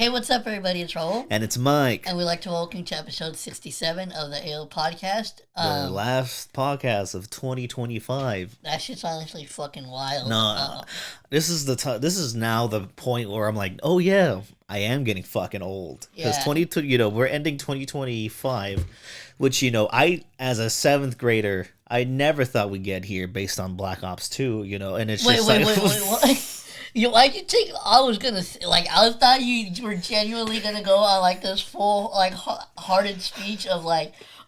Hey, what's up, everybody? It's Raul, And it's Mike, and we'd like to welcome you to episode 67 of the AO podcast. the last podcast of 2025. That shit's honestly fucking wild. No, this is now the point where I'm like, oh yeah, I am getting fucking old because Yeah. 22. We're ending 2025, which I as a seventh grader, I never thought we'd get here based on Black Ops 2. And it's Wait, just wait, like, wait, wait, what? Why'd you take? I was gonna I thought you were genuinely gonna go on like this full hearted speech of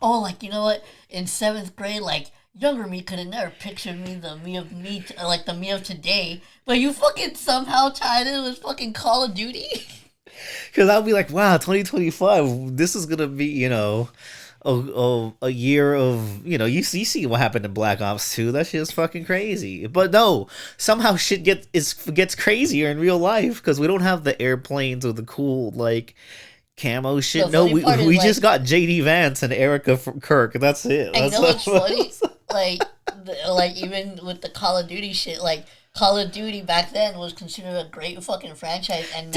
oh, you know what? In seventh grade, younger me could have never pictured the me of today, but you fucking somehow tied it with fucking Call of Duty. Because I'll be like, wow, 2025, this is gonna be, a year of, you see what happened in Black Ops 2. That shit's fucking crazy. But no, somehow shit gets crazier in real life because we don't have the airplanes or the cool camo shit. The No, funny part is, we just got JD Vance and Erica Kirk. That's it. And you That's know what's funny? Even with the Call of Duty shit, Call of Duty back then was considered a great fucking franchise, and now,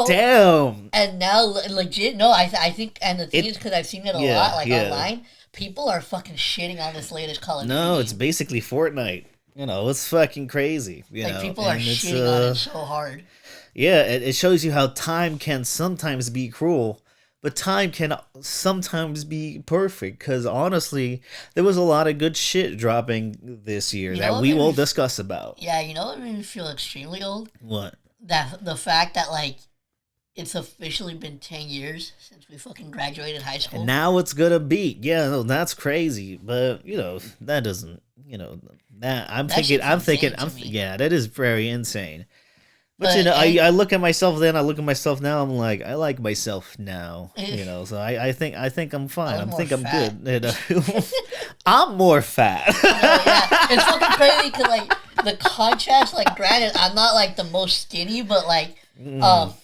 Damn. and now, legit, no, I think, and the thing is, because I've seen it a lot, online, people are fucking shitting on this latest Call of Duty. No, it's basically Fortnite. It's fucking crazy. People are shitting on it so hard. Yeah, it shows you how time can sometimes be cruel, but time can sometimes be perfect. Because honestly, there was a lot of good shit dropping this year that we will discuss about. Yeah, you know what made me feel extremely old? What? That the fact that it's officially been 10 years since we fucking graduated high school. And now it's gonna be. Yeah, no, that's crazy. But that doesn't. Yeah, that is very insane. But I look at myself then, I look at myself now, I'm like, I like myself now. So I think I'm fine. I'm good. I'm more fat. Yeah. It's fucking crazy because the contrast, granted, I'm not the most skinny, but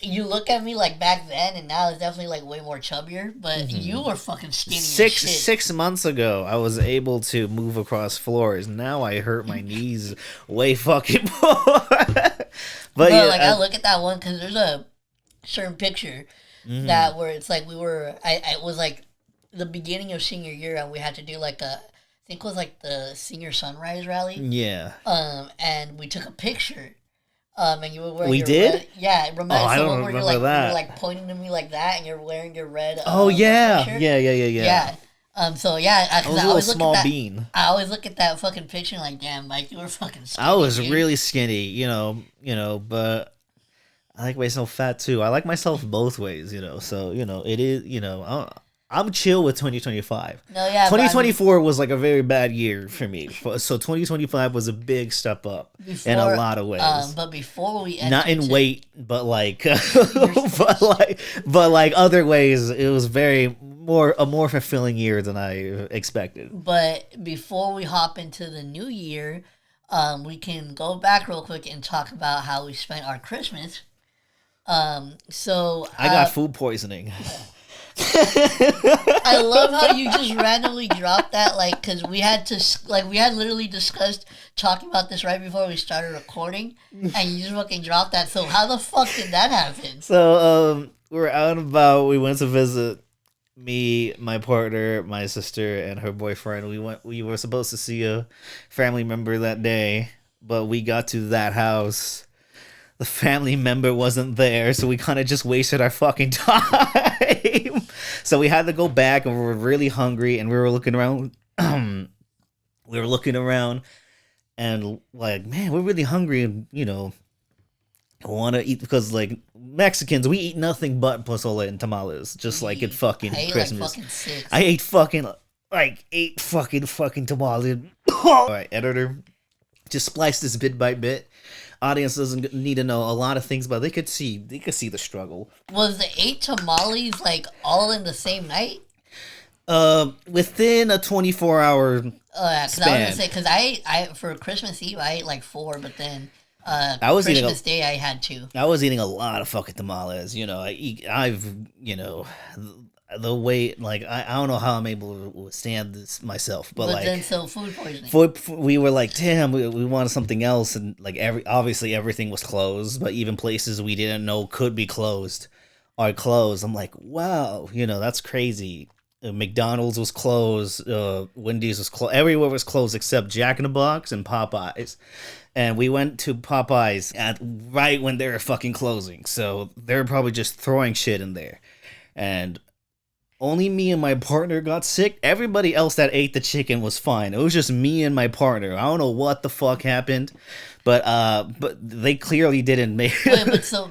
you look at me back then and now it's definitely way more chubbier, but you were fucking skinny as shit. 6 months ago I was able to move across floors. Now I hurt my knees way fucking more. But yeah, I look at that one because there's a certain picture that where it's we were, it was the beginning of senior year and we had to do I think it was the senior sunrise rally. Yeah. And we took a picture. And you were wearing your red, yeah, remember I don't remember that. You were pointing to me like that and you're wearing your red yeah. Shirt? Yeah. So yeah, I was a little small bean. I always look at that fucking picture damn, Mike, you were fucking skinny. I was really skinny, but I like myself fat too. I like myself both ways, so it is, I'm chill with 2025. No, yeah. 2024 was a very bad year for me. So 2025 was a big step up in a lot of ways. But before we not in weight, but but other ways, it was a more fulfilling year than I expected. But before we hop into the new year, we can go back real quick and talk about how we spent our Christmas. So I got food poisoning. I love how you just randomly dropped that, because we had literally discussed talking about this right before we started recording, and you just fucking dropped that. So how the fuck did that happen? So we were out and about. We went to visit me, my partner, my sister, and her boyfriend. We were supposed to see a family member that day, but we got to that house. The family member wasn't there, so we kind of just wasted our fucking time. So we had to go back, and we were really hungry, and we were looking around. And man, we're really hungry, and want to eat because Mexicans, we eat nothing but pozole and tamales, just like at fucking Christmas. I ate fucking tamales. All right, editor, just splice this bit by bit. Audience doesn't need to know a lot of things, but they could see the struggle. Was the 8 tamales all in the same night? Within a 24-hour span. I was gonna say because I for Christmas Eve I ate 4, but then Christmas Day I had 2. I was eating a lot of fucking tamales. the way, like, I don't know how I'm able to withstand this myself, but like, then so food poisoning. we were like, damn, we wanted something else, and like obviously everything was closed, but even places we didn't know could be closed are closed. I'm like, wow, that's crazy. McDonald's was closed, Wendy's was closed, everywhere was closed except Jack in the Box and Popeyes. And we went to Popeyes at right when they were fucking closing, so they're probably just throwing shit in there. And only me and my partner got sick. Everybody else that ate the chicken was fine. It was just me and my partner. I don't know what the fuck happened, but they clearly didn't make. Wait, but so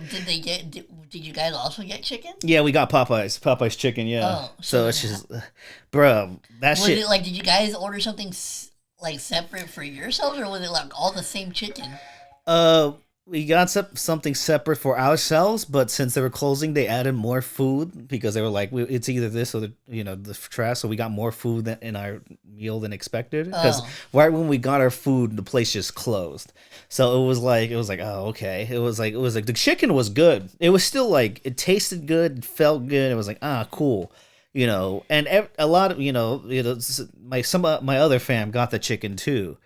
did you guys also get chicken? Yeah, we got Popeyes chicken. Yeah. Oh, so it's just, bro, that was shit. it like? Did you guys order something like separate for yourselves, or was it like all the same chicken? We got something separate for ourselves, but since they were closing, they added more food because they were like, it's either this or the trash. So we got more food in our meal than expected. Because right when we got our food, the place just closed. So it was like, oh, okay. It was like the chicken was good. It was still like, it tasted good, it felt good. It was like, cool. And a lot of my other fam got the chicken too.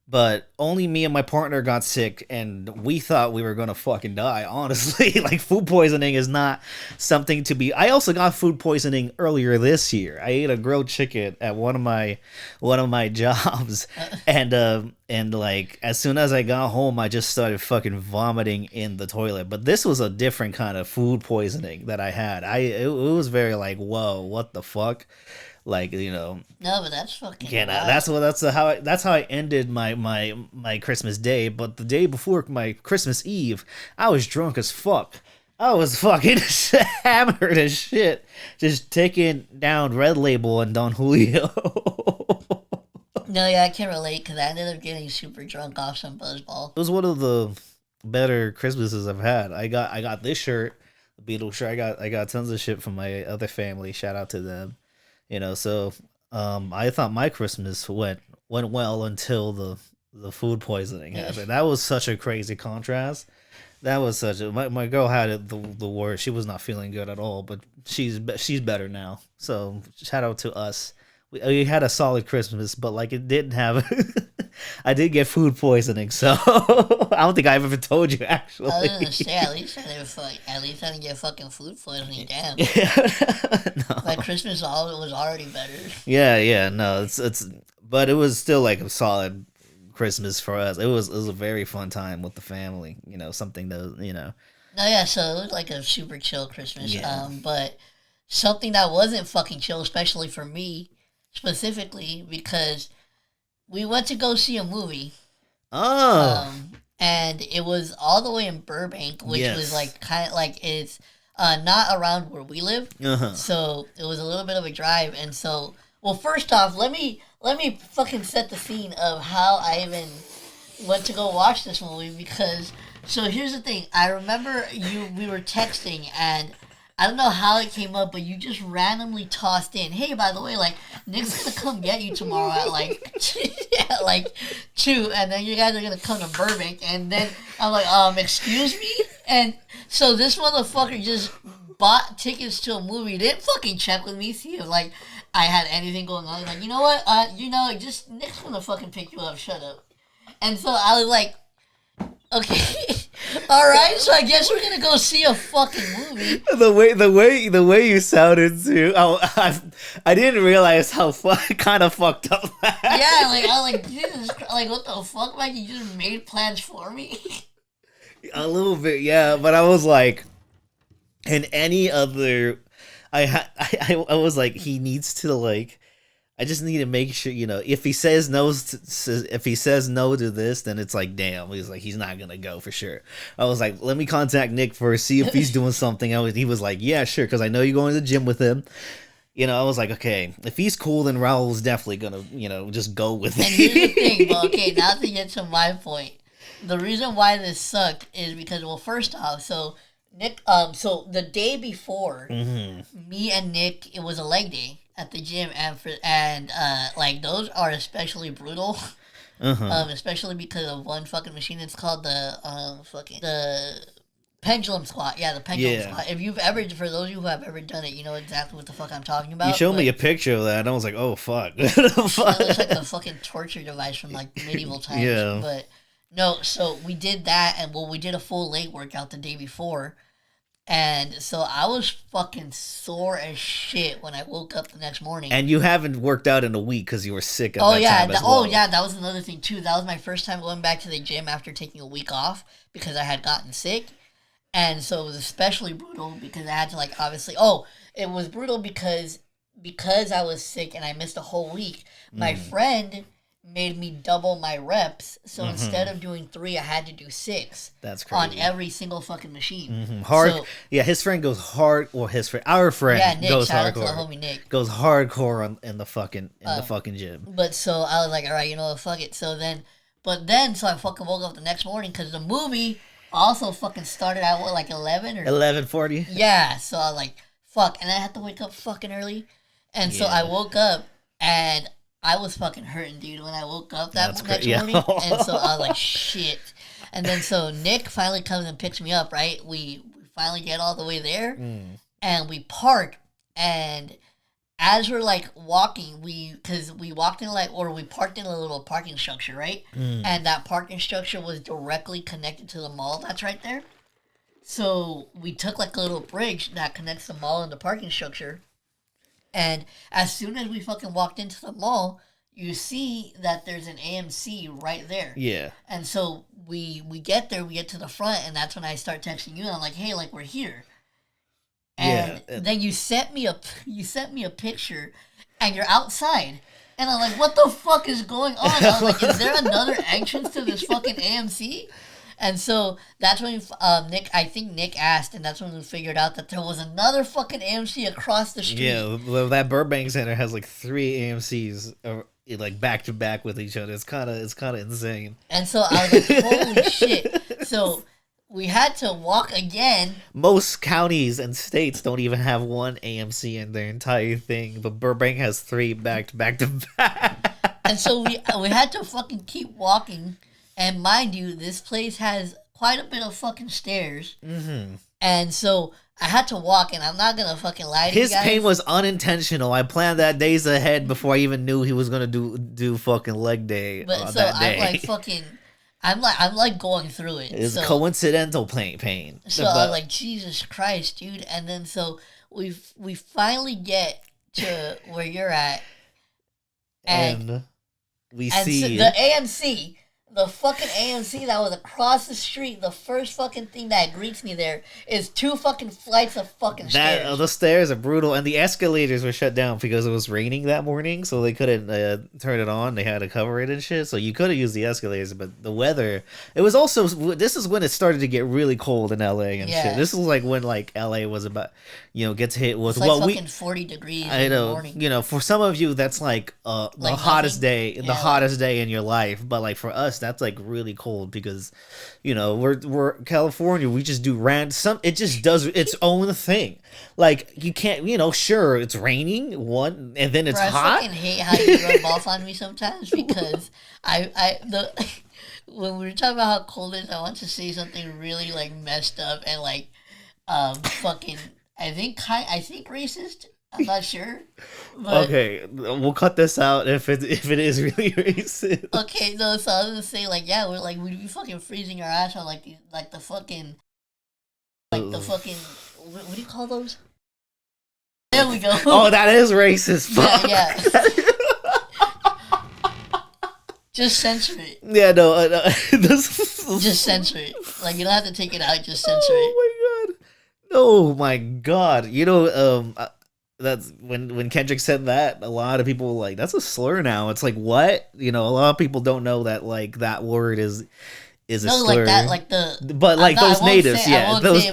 But only me and my partner got sick, and we thought we were gonna fucking die, honestly. Like, food poisoning is not something to be... I also got food poisoning earlier this year. I ate a grilled chicken at one of my jobs, and like, as soon as I got home, I just started fucking vomiting in the toilet. But this was a different kind of food poisoning that I had. It was very like, whoa, what the fuck? Like, No, but that's fucking. Yeah, that's how I ended my Christmas day. But the day before my Christmas Eve, I was drunk as fuck. I was fucking hammered as shit, just taking down Red Label and Don Julio. No, yeah, I can relate because I ended up getting super drunk off some Buzzball. It was one of the better Christmases I've had. I got this shirt, the Beatles shirt. I got tons of shit from my other family. Shout out to them. So I thought my Christmas went well until the food poisoning happened. That was such a crazy contrast. That was such a my girl had it the worst. She was not feeling good at all, but she's better now. So shout out to us. We had a solid Christmas, but like it didn't have. I did get food poisoning, so I don't think I've ever told you actually. I was gonna say at least I didn't get fucking food poisoning. Damn. No. My Christmas was already better. Yeah, no, it's but it was still like a solid Christmas for us. It was a very fun time with the family. Something that No, yeah, so it was like a super chill Christmas. Yeah. But something that wasn't fucking chill, especially for me specifically, because we went to go see a movie. Oh. And it was all the way in Burbank, which was like kind of like it's not around where we live. Uh-huh. So it was a little bit of a drive. And so, well, first off, let me fucking set the scene of how I even went to go watch this movie, because so here's the thing. I remember we were texting, and I don't know how it came up, but you just randomly tossed in, hey, by the way, like, Nick's gonna come get you tomorrow at like 2, and then you guys are gonna come to Burbank. And then I'm like, excuse me? And so this motherfucker just bought tickets to a movie, didn't fucking check with me, see if like I had anything going on. Like, you know what? Just Nick's gonna fucking pick you up, shut up. And so I was like, okay, all right. So I guess we're gonna go see a fucking movie. The way you sounded too. I didn't realize how kind of fucked up. Yeah, like I was like, Jesus, like what the fuck, man? You just made plans for me. A little bit, yeah. But I was like, in any other, I was like, he needs to like. I just need to make sure, if he says no to this, then it's like, damn, he's not gonna go for sure. I was like, let me contact Nick first, see if he's doing something. He was like, yeah, sure, because I know you're going to the gym with him. I was like, okay, if he's cool, then Raul's definitely gonna, just go with it. And here's the thing, but okay, now to get to my point, the reason why this sucked is because, well, first off, so Nick, so the day before, me and Nick, it was a leg day at the gym, and like those are especially brutal, especially because of one fucking machine. It's called the Pendulum squat, yeah, the pendulum Yeah. squat. If you've ever, for those of you who have ever done it, you know exactly what the fuck I'm talking about. You showed but me a picture of that, and I was like, "Oh fuck!" It looks like a fucking torture device from like medieval times. Yeah. But no, so we did that, and we did a full leg workout the day before, and so I was fucking sore as shit when I woke up the next morning. And you haven't worked out in a week because you were sick at Oh that yeah, time as well. oh yeah, that was another thing too. That was my first time going back to the gym after taking a week off because I had gotten sick. And so it was especially brutal because I had to like obviously it was brutal because I was sick and I missed a whole week. My friend made me double my reps. So instead of doing 3, I had to do 6. That's crazy. On every single fucking machine. Hard. So, yeah, his friend goes hard, or our friend yeah, Nick, goes shout out to the hardcore. homie Nick. Goes hardcore in the fucking gym. But so I was like, all right, you know what, fuck it. So then I fucking woke up the next morning because the movie also fucking started at what, like 11 or 11:40. Yeah, so I was like, fuck, and I had to wake up fucking early, and so I woke up and I was fucking hurting, dude. When I woke up that next morning, and so I was like, shit. And then so Nick finally comes and picks me up. Right, we finally get all the way there, and we park, and as we're like walking, because we walked in we parked in a little parking structure, right? And that parking structure was directly connected to the mall that's right there. So we took like a little bridge that connects the mall and the parking structure. And as soon as we fucking walked into the mall, you see that there's an AMC right there. Yeah. And so we get there, we get to the front, and that's when I start texting you, and I'm like, hey, like, we're here. And then you sent me a picture, and you're outside, and I'm like, what the fuck is going on? I was like, is there another entrance to this fucking AMC? And so that's when Nick asked, and that's when we figured out that there was another fucking AMC across the street. Yeah, that Burbank Center has like 3 AMCs like back to back with each other. It's kind of insane. And so I was like, holy shit! So we had to walk again. Most counties and states don't even have 1 AMC in their entire thing, but Burbank has 3 back to back. And so we had to fucking keep walking. And mind you, this place has quite a bit of fucking stairs. Mm-hmm. And so I had to walk, and I'm not going to fucking lie to you guys. His pain was unintentional. I planned that days ahead before I even knew he was going to do fucking leg day but so that day. I'm like fucking... I'm like going through it. It's coincidental pain. So I was like, Jesus Christ, dude. And then so we finally get to where you're at. And we see... So the AMC... The fucking AMC that was across the street, the first fucking thing that greets me there is 2 fucking flights of fucking stairs. The stairs are brutal, and the escalators were shut down because it was raining that morning, so they couldn't turn it on. They had to cover it and shit, so you could have used the escalators, but the weather... It was also... This is when it started to get really cold in LA and shit. This was like when like LA was about... gets hit with... It's like fucking 40 degrees in the morning. For some of you, that's like the hottest day, hottest day in your life, but like for us, that's like really cold because we're California. We just do it just does its own thing. Like you can't, sure, it's raining and then it's hot. I fucking hate how you rub off on me sometimes because when we were talking about how cold it is, I want to say something really like messed up and like fucking I think racist. I'm not sure. But, okay, we'll cut this out if it is really racist. Okay, no, so I was gonna say we'd be fucking freezing our ass on the fucking what do you call those? There we go. Oh, that is racist. Fuck. Yeah. Just censor it. Yeah, no. Just censor it. Like you don't have to take it out. Just censor it. Oh my god. That's when Kendrick said that, a lot of people were like, that's a slur now. It's like, what? A lot of people don't know that like that word is a slur. But like those natives, those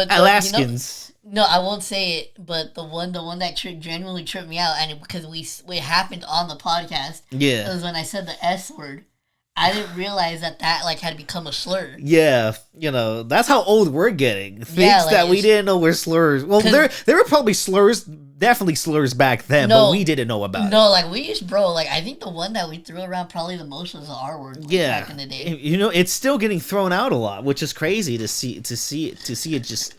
Alaskans. No, I won't say it, but the one that genuinely tripped me out, and because we happened on the podcast. Yeah, it was when I said the S word. I didn't realize that like had become a slur. Yeah, that's how old we're getting. Things like, that we didn't know were slurs. Well, there were probably slurs, definitely slurs back then, but we didn't know about it. No, like we used, bro. Like I think the one that we threw around probably the most was the R word. Like, yeah, back in the day. It's still getting thrown out a lot, which is crazy to see it just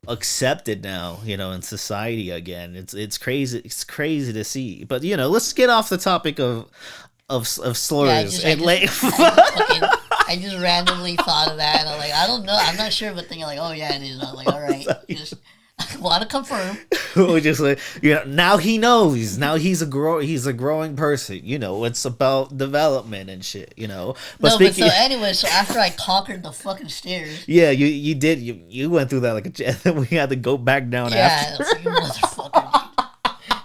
accepted now, in society again. It's crazy. It's crazy to see. But let's get off the topic of slurs. I just randomly thought of that, and I'm like, I don't know, I'm not sure, but thinking like, oh yeah, it is. I'm like, all right, just I want to confirm. We just like, now he knows. Now he's a growing person. It's about development and shit. But so anyway, so after I conquered the fucking stairs, yeah, you did. You went through that like a jet, and then we had to go back down after. Yeah, you motherfucker.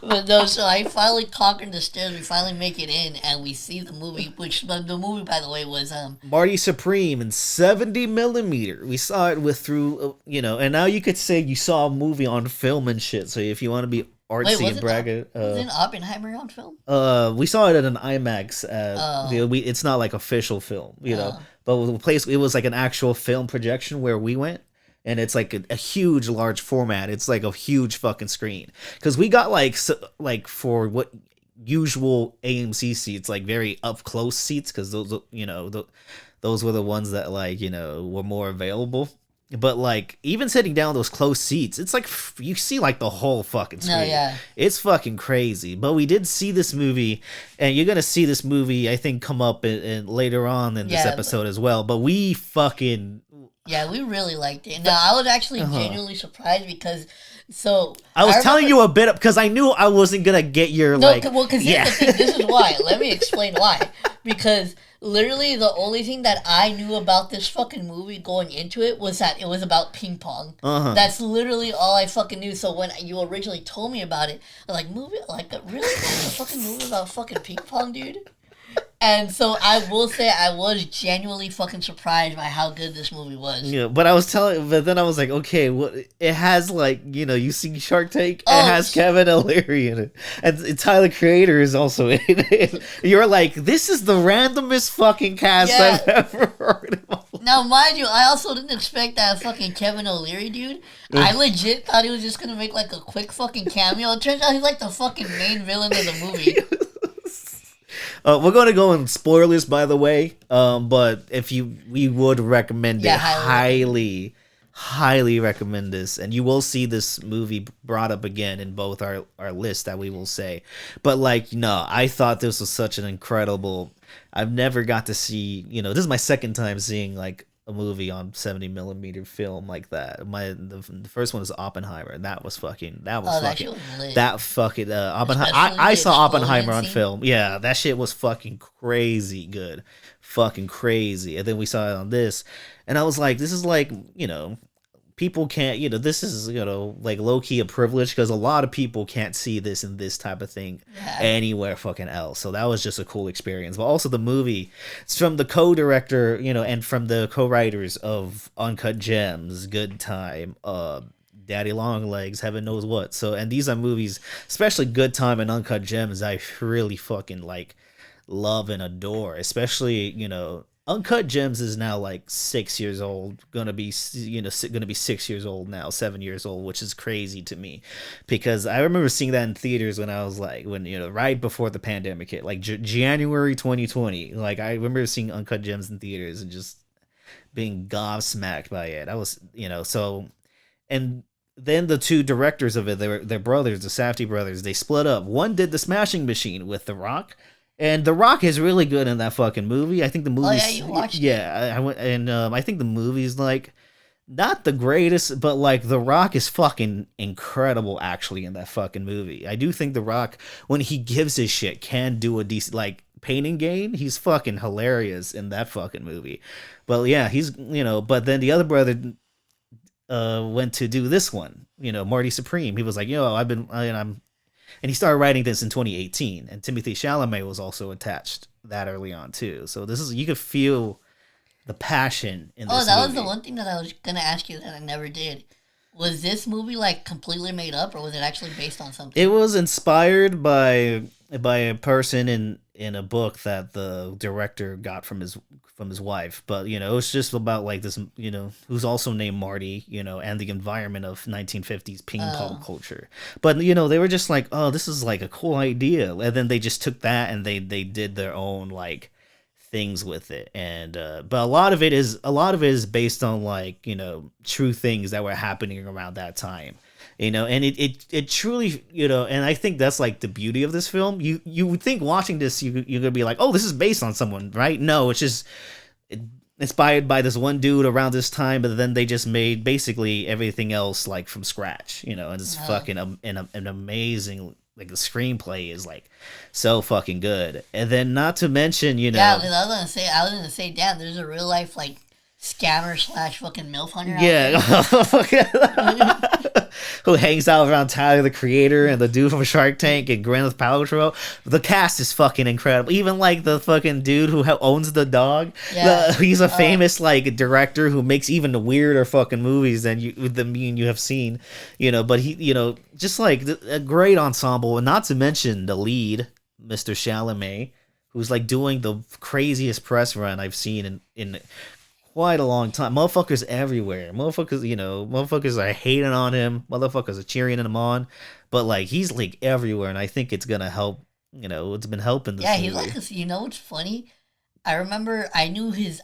But no, so I finally conquered the stairs. We finally make it in, and we see the movie. Which the movie, by the way, was Marty Supreme in 70 millimeter. We saw it through, and now you could say you saw a movie on film and shit. So if you want to be artsy and brag it, wasn't Oppenheimer on film? We saw it at an IMAX. It's not like official film, but the place, it was like an actual film projection where we went. And it's like a huge, large format. It's like a huge fucking screen. Because we got like for what usual AMC seats, like very up close seats. Because those, those were the ones that were more available. But like even sitting down those close seats, it's like you see like the whole fucking screen. No, yeah. It's fucking crazy. But we did see this movie, and you're gonna see this movie, I think, come up in later on in this episode as well. But we fucking. Yeah, we really liked it. Now, I was actually genuinely surprised because, I was telling you a bit, because I knew I wasn't going to get your, because here's the thing, this is why. Let me explain why. Because literally the only thing that I knew about this fucking movie going into it was that it was about ping pong. That's literally all I fucking knew. So when you originally told me about it, I'm like, really? Like a fucking movie about fucking ping pong, dude? And so I will say I was genuinely fucking surprised by how good this movie was. Yeah, but then I was like, okay, what it has you see Shark Tank, it has Kevin O'Leary in it, and Tyler Creator is also in it. You're like, this is the randomest fucking cast I've ever heard of. Now, mind you, I also didn't expect that fucking Kevin O'Leary dude. I legit thought he was just gonna make like a quick fucking cameo. It turns out he's like the fucking main villain of the movie. We're going to go in spoilers, by the way. But we would recommend it. Highly, highly recommend this. And you will see this movie brought up again in both our lists that we will say. But no, I thought this was such an incredible. I've never got to see. This is my second time seeing a movie on 70 millimeter film like that. The first one was Oppenheimer, and that was fucking Oppenheimer. I saw Oppenheimer on film. Yeah, that shit was fucking crazy good, fucking crazy. And then we saw it on this, and I was like, this is people can't, this is, low key a privilege, because a lot of people can't see this and this type of thing anywhere fucking else. So that was just a cool experience. But also the movie, it's from the co-director, and from the co-writers of Uncut Gems, Good Time, Daddy Long Legs, Heaven Knows What. So, and these are movies, especially Good Time and Uncut Gems, I really fucking love and adore. Especially, Uncut Gems is now 6 years old, gonna be 6 years old now, 7 years old, which is crazy to me, because I remember seeing that in theaters when I was right before the pandemic hit, January 2020. I remember seeing Uncut Gems in theaters and just being gobsmacked by it. I was, and then the two directors of it, they're brothers, the Safdie brothers. They split up. One did The Smashing Machine with The Rock. And The Rock is really good in that fucking movie. I think the movie. Oh yeah, you watched it. Yeah, I went, and I think the movie's not the greatest, but The Rock is fucking incredible actually in that fucking movie. I do think The Rock, when he gives his shit, can do a decent Pain and Gain. He's fucking hilarious in that fucking movie. But yeah, he's But then the other brother went to do this one. Marty Supreme. He was like, and he started writing this in 2018, and Timothée Chalamet was also attached that early on too. So you could feel the passion in this movie. That was the one thing that I was gonna ask you that I never did. Was this movie completely made up, or was it actually based on something? It was inspired by a person in in a book that the director got from his wife. But it's just about like this, who's also named Marty, and the environment of 1950s ping pong culture. But they were just like, oh, this is like a cool idea, and then they just took that and they did their own like things with it. And but a lot of it is based on like true things that were happening around that time. And it truly, and I think that's like the beauty of this film. You would think watching this, you're gonna be like, oh, this is based on someone, right? No, it's just inspired by this one dude around this time, but then they just made basically everything else like from scratch, and it's fucking an amazing, like the screenplay is like so fucking good. And then not to mention, yeah, I was gonna say, damn, there's a real life like scammer / fucking MILF hunter out there. Who hangs out around Tyler the Creator and the dude from Shark Tank and Gwyneth Paltrow. The cast is fucking incredible. Even like the fucking dude who owns the dog. Yeah. He's a famous like director who makes even weirder fucking movies than you have seen. But he just like a great ensemble, and not to mention the lead, Mr. Chalamet, who's like doing the craziest press run I've seen in quite a long time. Motherfuckers everywhere. Motherfuckers are hating on him. Motherfuckers are cheering him on. But like he's like everywhere, and I think it's gonna help. It's been helping this movie. He's like this. What's funny? I remember I knew his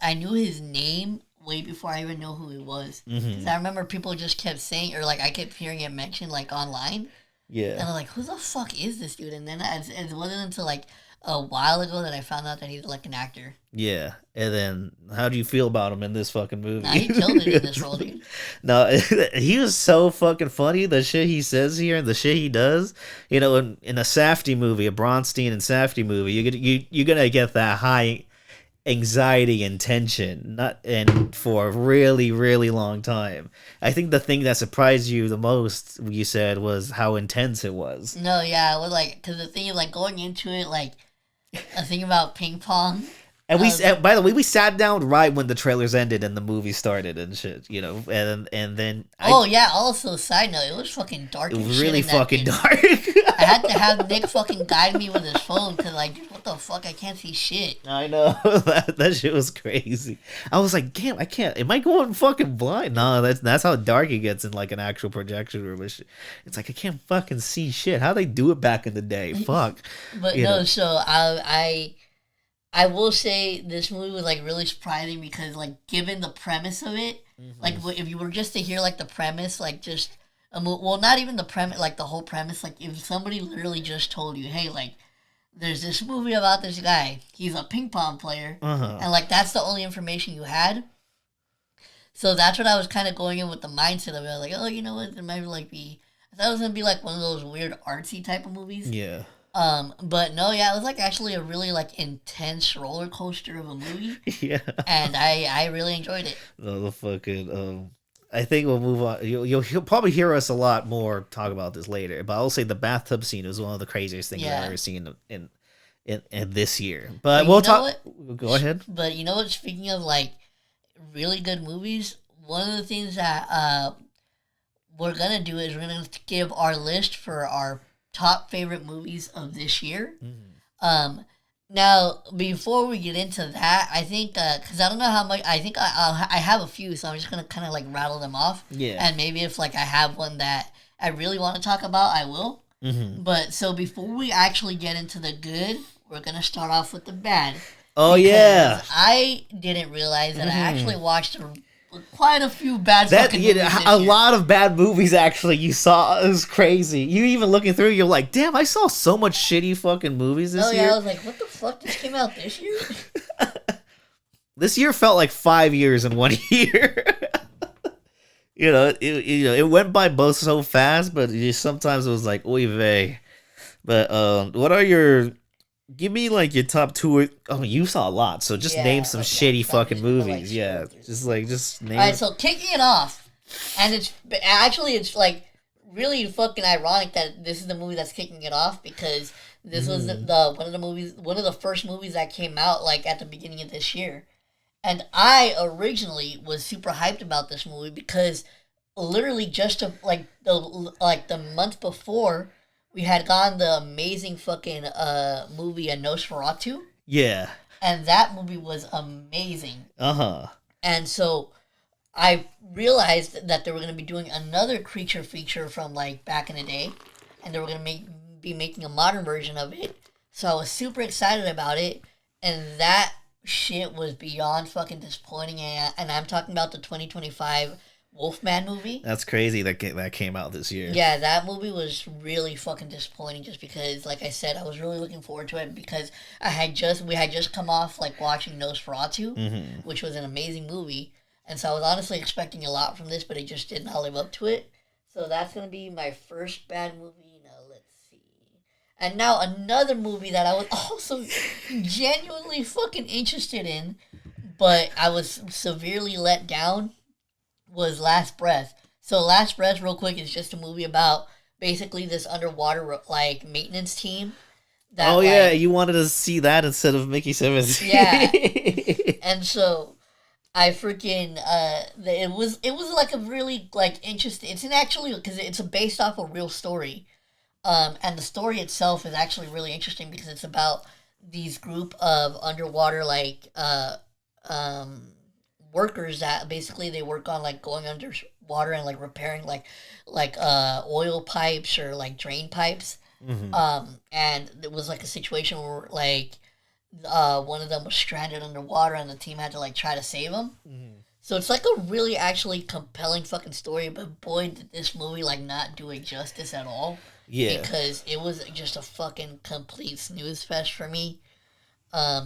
name way before I even know who he was. Mm-hmm. I remember people just kept saying, or like I kept hearing it mentioned like online. Yeah. And I'm like, who the fuck is this dude? And then it wasn't until like a while ago that I found out that he's like an actor. Yeah, and then how do you feel about him in this fucking movie? Nah, he killed it in this role, dude. No, he was so fucking funny. The shit he says here and the shit he does. In a Safdie movie, a Bronstein and Safdie movie, you're gonna get that high anxiety and tension, for a really, really long time. I think the thing that surprised you the most, you said, was how intense it was. No, yeah, it was like, because the thing of like going into it, like a thing about ping pong. And by the way, we sat down right when the trailers ended and the movie started and shit, and then. Also, side note, it was fucking dark. It was really fucking dark. I had to have Nick fucking guide me with his phone because, like, what the fuck? I can't see shit. I know. that shit was crazy. I was like, damn, I can't. Am I going fucking blind? No, that's how dark it gets in, like, an actual projection room. It's like, I can't fucking see shit. How they do it back in the day? Fuck. But so I will say this movie was like really surprising because like given the premise of it, mm-hmm. like if you were just to hear like the premise, like just not even the premise, like the whole premise, like if somebody literally just told you, hey, like there's this movie about this guy, he's a ping pong player, and like that's the only information you had. So that's what I was kind of going in with the mindset of it. I was like, oh, you know what, it might like be. I thought it was gonna be like one of those weird artsy type of movies. Yeah. But no, yeah, it was like actually a really like intense roller coaster of a movie. Yeah. And I really enjoyed it. No, the fucking I think we'll move on. You'll probably hear us a lot more talk about this later, but I'll say the bathtub scene is one of the craziest things I've ever seen in this year. But we'll talk. Go ahead. But you know what? Speaking of like really good movies, one of the things that we're gonna do is we're gonna give our list for our top favorite movies of this year. Mm-hmm. Now, before we get into that, I think, because I don't know how much, I think I have a few, so I'm just going to kind of like rattle them off. Yeah. And maybe if like I have one that I really want to talk about, I will. Mm-hmm. But so before we actually get into the good, we're going to start off with the bad. Oh, yeah. I didn't realize that I actually watched quite a few bad fucking movies a lot of bad movies actually you saw. It was crazy. You even looking through, you're like, damn, I saw so much shitty fucking movies this year. I was like, what the fuck just came out this year? This year felt like 5 years in 1 year. It went by both so fast, but sometimes it was like, oy vey. But what are your... Give me like your top two. You saw a lot, so just name some shitty fucking movies. Like, just name. All right, so kicking it off, and it's like really fucking ironic that this is the movie that's kicking it off because this was one of the first movies that came out like at the beginning of this year, and I originally was super hyped about this movie because literally just the month before. we had gotten the amazing fucking movie Nosferatu, Yeah. and that movie was amazing. Uh-huh. And so I realized that they were going to be doing another creature feature from like back in the day, and they were going to be making a modern version of it. So I was super excited about it, and that shit was beyond fucking disappointing. And I'm talking about the 2025 Wolfman movie. That's crazy that came out this year. Yeah, that movie was really fucking disappointing just because, like I said, I was really looking forward to it because we had just come off like watching Nosferatu, which was an amazing movie. And so I was honestly expecting a lot from this, but it just did not live up to it. So that's going to be my first bad movie. Now, let's see. And now another movie that I was also genuinely fucking interested in, but I was severely let down, was Last Breath. So Last Breath, real quick, is just a movie about basically this underwater, like, maintenance team. That, oh, yeah, you wanted to see that instead of Mickey Simmons. Yeah. And so I freaking it was like a really like interesting. It's actually because it's based off a real story, and the story itself is actually really interesting because it's about these group of underwater like workers that basically they work on like going underwater and like repairing like oil pipes or like drain pipes, and it was like a situation where like. One of them was stranded underwater and the team had to like try to save him. So it's like a really actually compelling fucking story, but boy did this movie like not do it justice at all. Yeah. Because it was just a fucking complete snooze fest for me.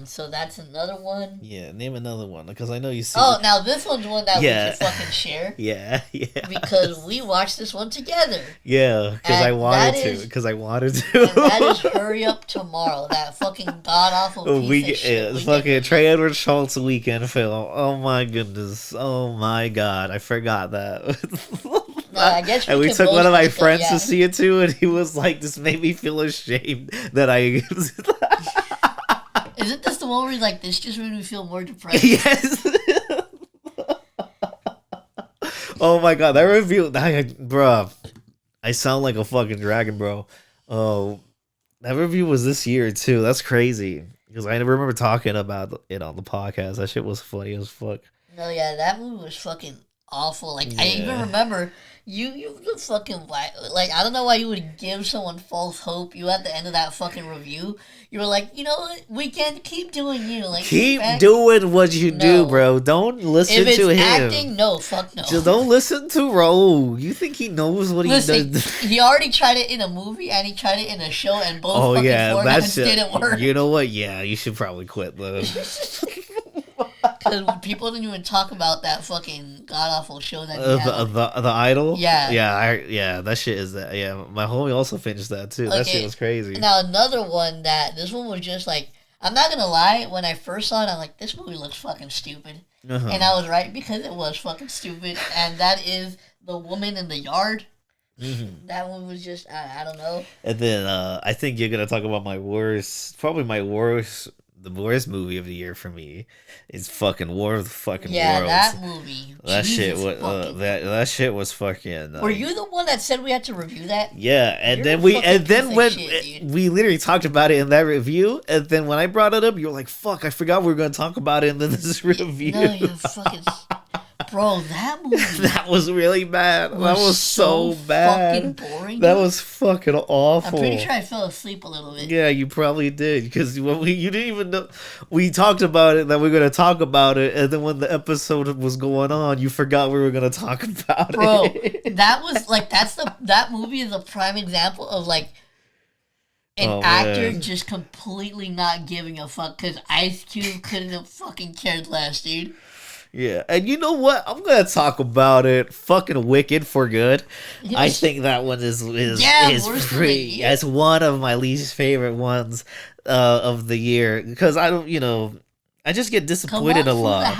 So that's another one. Yeah, name another one because I know you see. Oh, now this one's one that we should fucking share. Yeah. Because we watched this one together. Yeah, because I wanted to. And that is Hurry Up Tomorrow. That fucking god awful piece of shit. Fucking Trey Edward Schultz weekend film. Oh my goodness. Oh my god, I forgot that. No, I guess we took one of my friends to see it too, and he was like, "This made me feel ashamed that I." Isn't this the one where he's like, this just made me feel more depressed? Yes. Oh my god, that review, bro. I sound like a fucking dragon, bro. Oh, that review was this year too. That's crazy because I never remember talking about it on the podcast. That shit was funny as fuck. No, yeah, that movie was fucking awful. Like I even remember you fucking like I don't know why you would give someone false hope. You at the end of that fucking review, you were like, you know what, we can keep doing you. Like keep doing what you do, bro. Don't listen to him. Acting, no, fuck no. Just don't listen to Raul. You think he knows what he does? He already tried it in a movie and he tried it in a show, and both formats didn't work. You know what? Yeah, you should probably quit though. Because people didn't even talk about that fucking god awful show that the Idol. Yeah, that shit is that. Yeah, my homie also finished that too. Okay. That shit was crazy. Now another one this one was just like, I'm not gonna lie, when I first saw it, I'm like, this movie looks fucking stupid, and I was right because it was fucking stupid, and that is The Woman in the Yard. That one was just I don't know. And then I think you're gonna talk about the worst movie of the year for me is fucking War of the fucking Worlds. Yeah, that movie. That shit was that shit was fucking. Were you the one that said we had to review that? Yeah, and then we literally talked about it in that review, and then when I brought it up, you were like, "Fuck, I forgot we were gonna talk about it," and then this review. No, you fucking. Bro, that movie. That was really bad. That was so bad. Fucking boring. That was fucking awful. I'm pretty sure I fell asleep a little bit. Yeah, you probably did because you didn't even know. We talked about it that we are gonna talk about it, and then when the episode was going on, you forgot we were gonna talk about it. Bro, that was like that movie is a prime example of like an actor just completely not giving a fuck because Ice Cube couldn't have fucking cared less, dude. Yeah, and you know what? I'm gonna talk about it. Fucking Wicked for Good. I think that one is pretty. As one of my least favorite ones of the year because I don't, I just get disappointed a lot.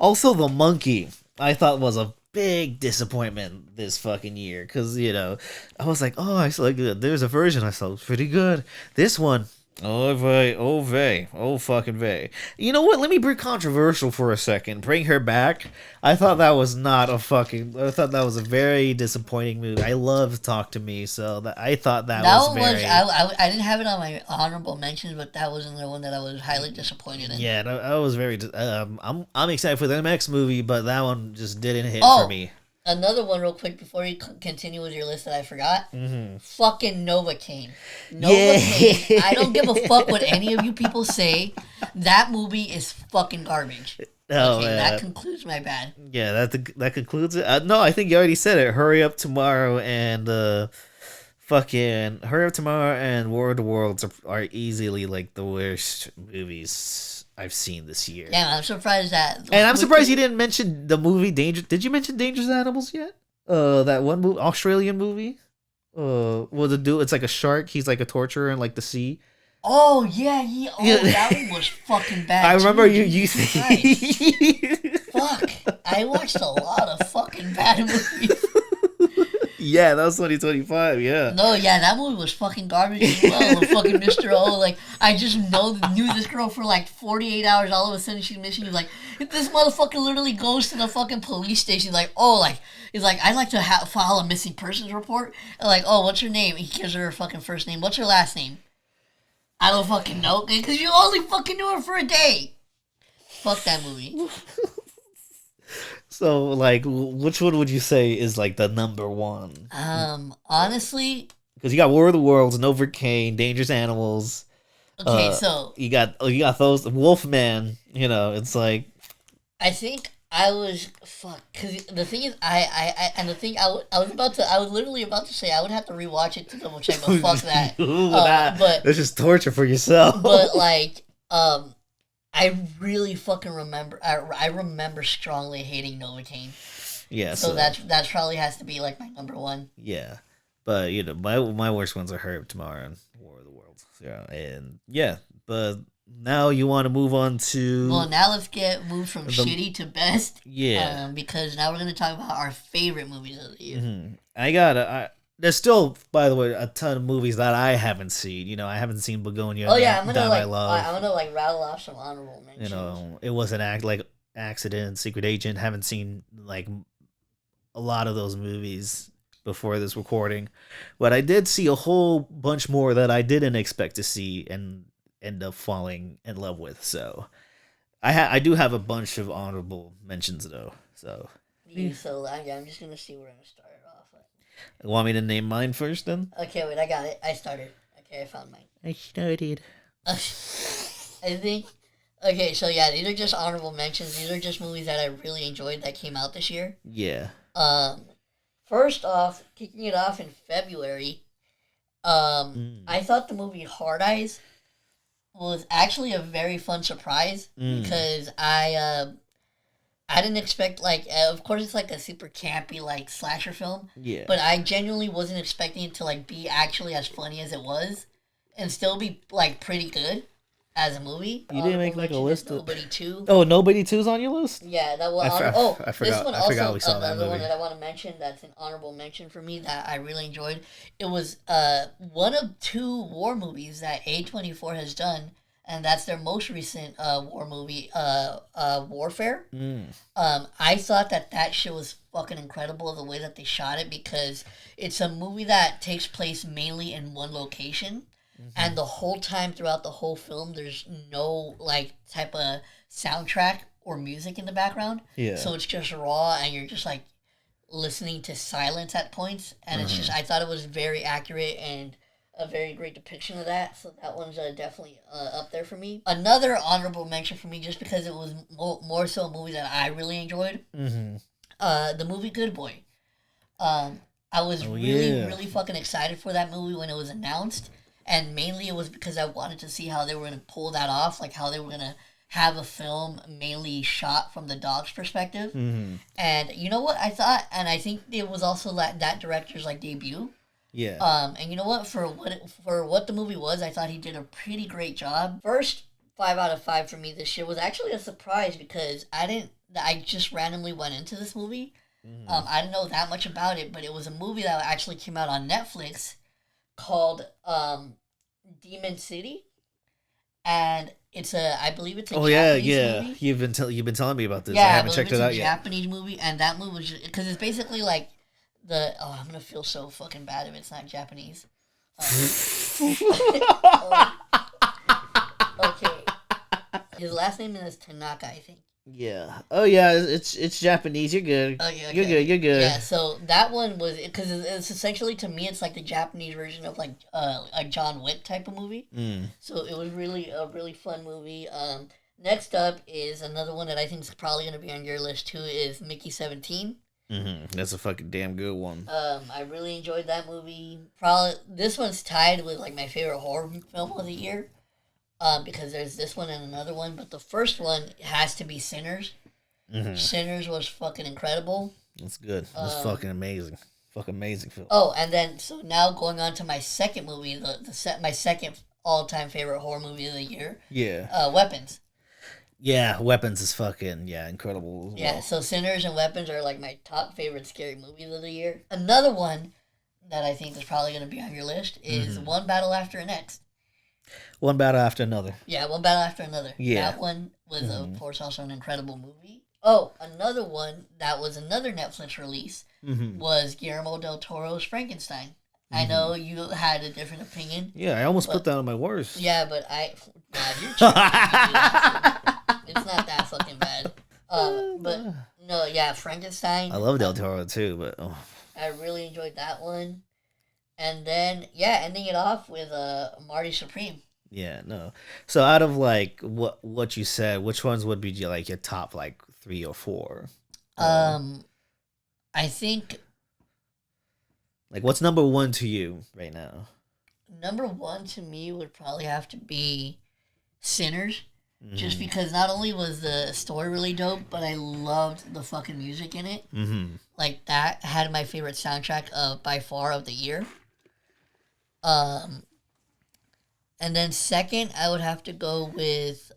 Also, The Monkey I thought was a big disappointment this fucking year because I was like, oh, I saw there's a version I saw pretty good. This one. Oh vey, oh vey, oh fucking vey. You know what? Let me be controversial for a second. Bring her back. I thought that was not a fucking. I thought that was a very disappointing movie. I love Talk to Me, so I thought that That was one was very. I didn't have it on my honorable mentions, but that was another one that I was highly disappointed in. Yeah, that was very. I'm excited for the next movie, but that one just didn't hit for Oh, me. another one real quick before you continue with your list that I forgot. Mm-hmm. Fucking Novocaine. Yeah. Novocaine. I don't give a fuck what any of you people say. That movie is fucking garbage. Oh Okay, man. that concludes my bad. Yeah, that concludes it. No, I think you already said it. Hurry Up Tomorrow and fucking Hurry Up Tomorrow and War of the Worlds are easily like the worst movies I've seen this year. Damn, I'm surprised that. And I'm surprised you didn't mention the movie Danger. Did you mention Dangerous Animals yet? That one movie, Australian movie. Well, the dude, it's like a shark. He's like a torturer in like the sea. Oh yeah, that one was fucking bad. I remember too, you. Jesus Fuck, I watched a lot of fucking bad movies. Yeah, that was 2025. Yeah. No, yeah, that movie was fucking garbage as well. The fucking Mr. O, like, I just knew this girl for like 48 hours. All of a sudden, she's missing. He's like, this motherfucker literally goes to the fucking police station. Like, oh, like, he's like, I'd like to file a missing persons report. And like, oh, what's her name? He gives her fucking first name. What's her last name? I don't fucking know, because you only fucking knew her for a day. Fuck that movie. So, like, which one would you say is like the number one? Honestly, Because you got War of the Worlds, Novocaine, Dangerous Animals. okay, so you got those Wolfman. You know, it's like I think I was fuck because the thing is and the thing I was literally about to say I would have to rewatch it to double check, but fuck that. But that's just torture for yourself. but like I really fucking remember I remember strongly hating Novocaine. Yeah, So that's probably has to be like my number one. yeah, but you know my worst ones are Hurry Up Tomorrow and War of the Worlds. Yeah, and yeah, but now you want to move on to Well, now let's get moved from shitty to best. Yeah. Because now we're gonna talk about our favorite movies of the year. Mm-hmm. There's still, by the way, a ton of movies that I haven't seen. You know, I haven't seen Begonia. Oh yeah, I'm Die by gonna Love. I'm gonna like rattle off some honorable mentions. You know, it was an Accident, Secret Agent. Haven't seen like a lot of those movies before this recording, but I did see a whole bunch more that I didn't expect to see and end up falling in love with. So I do have a bunch of honorable mentions though. So I'm just gonna see where I'm gonna start off. want me to name mine first then? Okay, wait, I got it. I started. Okay, I found mine. I started. I think. Okay, so yeah, these are just honorable mentions. These are just movies that I really enjoyed that came out this year. Yeah. First off, kicking it off in February, I thought the movie Hard Eyes was actually a very fun surprise because I didn't expect of course it's like a super campy like slasher film, but I genuinely wasn't expecting it to like be actually as funny as it was, and still be like pretty good as a movie. You didn't make like a list of Nobody 2. Oh, Nobody 2's on your list? Yeah, that was. I forgot. This one I forgot also we saw that another one movie. that I want to mention. That's an honorable mention for me that I really enjoyed. It was one of 2 war movies that A24 has done, and that's their most recent war movie, Warfare. I thought that shit was fucking incredible the way that they shot it, because it's a movie that takes place mainly in one location. And the whole time throughout the whole film, there's no like type of soundtrack or music in the background. Yeah. So it's just raw, and you're just like listening to silence at points. And it's just, I thought it was very accurate and a very great depiction of that. So that one's definitely up there for me. Another honorable mention for me, just because it was more so a movie that I really enjoyed. The movie Good Boy. I was really fucking excited for that movie when it was announced. And mainly it was because I wanted to see how they were going to pull that off, like how they were going to have a film mainly shot from the dog's perspective. And you know what I thought? And I think it was also that director's like debut. Yeah. And you know what? For what the movie was, I thought he did a pretty great job. First 5 out of 5 for me this year was actually a surprise, because I just randomly went into this movie. I didn't know that much about it, but it was a movie that actually came out on Netflix called Demon City. and I believe it's a Oh yeah, Japanese yeah. movie. You've been telling me about this. I Yeah, I haven't believe checked it's it a out yet. Japanese movie, and that movie was because it's basically like I'm gonna feel so fucking bad if it's not Japanese. Oh, okay, his last name is Tanaka, I think. Yeah. Oh yeah, it's Japanese. You're good. Oh yeah, You're okay. good. You're good. Yeah, so that one was because it's essentially to me it's like the Japanese version of like a John Wick type of movie. Mm. So it was really a really fun movie. Next up is another one that I think is probably gonna be on your list too. Is Mickey 17. That's a fucking damn good one. I really enjoyed that movie. Probably this one's tied with like my favorite horror film of the year. Because there's this one and another one, but the first one has to be Sinners. Sinners was fucking incredible. That's good. That's fucking amazing. Fucking amazing film. Oh, and then so now going on to my second movie, my second all time favorite horror movie of the year. Yeah. Weapons. Yeah, Weapons is fucking incredible. Yeah, so Sinners and Weapons are like my top favorite scary movies of the year. Another one that I think is probably going to be on your list is One Battle After the Next. One battle after another. Yeah, One Battle After Another. Yeah. That one was, of course, also an incredible movie. Oh, another one that was another Netflix release was Guillermo del Toro's Frankenstein. I know you had a different opinion. Yeah, I almost put that on my worst. Yeah, but God, you're tripping. It's not that fucking bad. But no, yeah, Frankenstein. I love Del Toro too, but I really enjoyed that one. And then ending it off with Marty Supreme. yeah, no. So out of like what you said, which ones would be like your top like 3 or 4? I think like what's number 1 to you right now? number 1 to me would probably have to be Sinners. Just because not only was the story really dope, but I loved the fucking music in it. Like that had my favorite soundtrack by far of the year. And then second, I would have to go with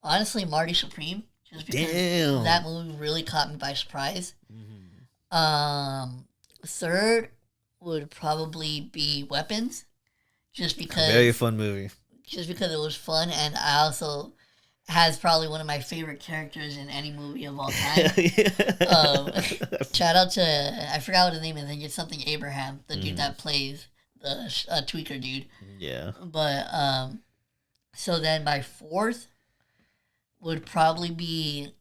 honestly Marty Supreme, just because that movie really caught me by surprise. Third would probably be Weapons, just because Very fun movie. Just because it was fun, and I also has probably one of my favorite characters in any movie of all time. Shout out to I forgot what his name is. I think it's something Abraham, the dude that plays the tweaker dude. Yeah. But so then my fourth would probably be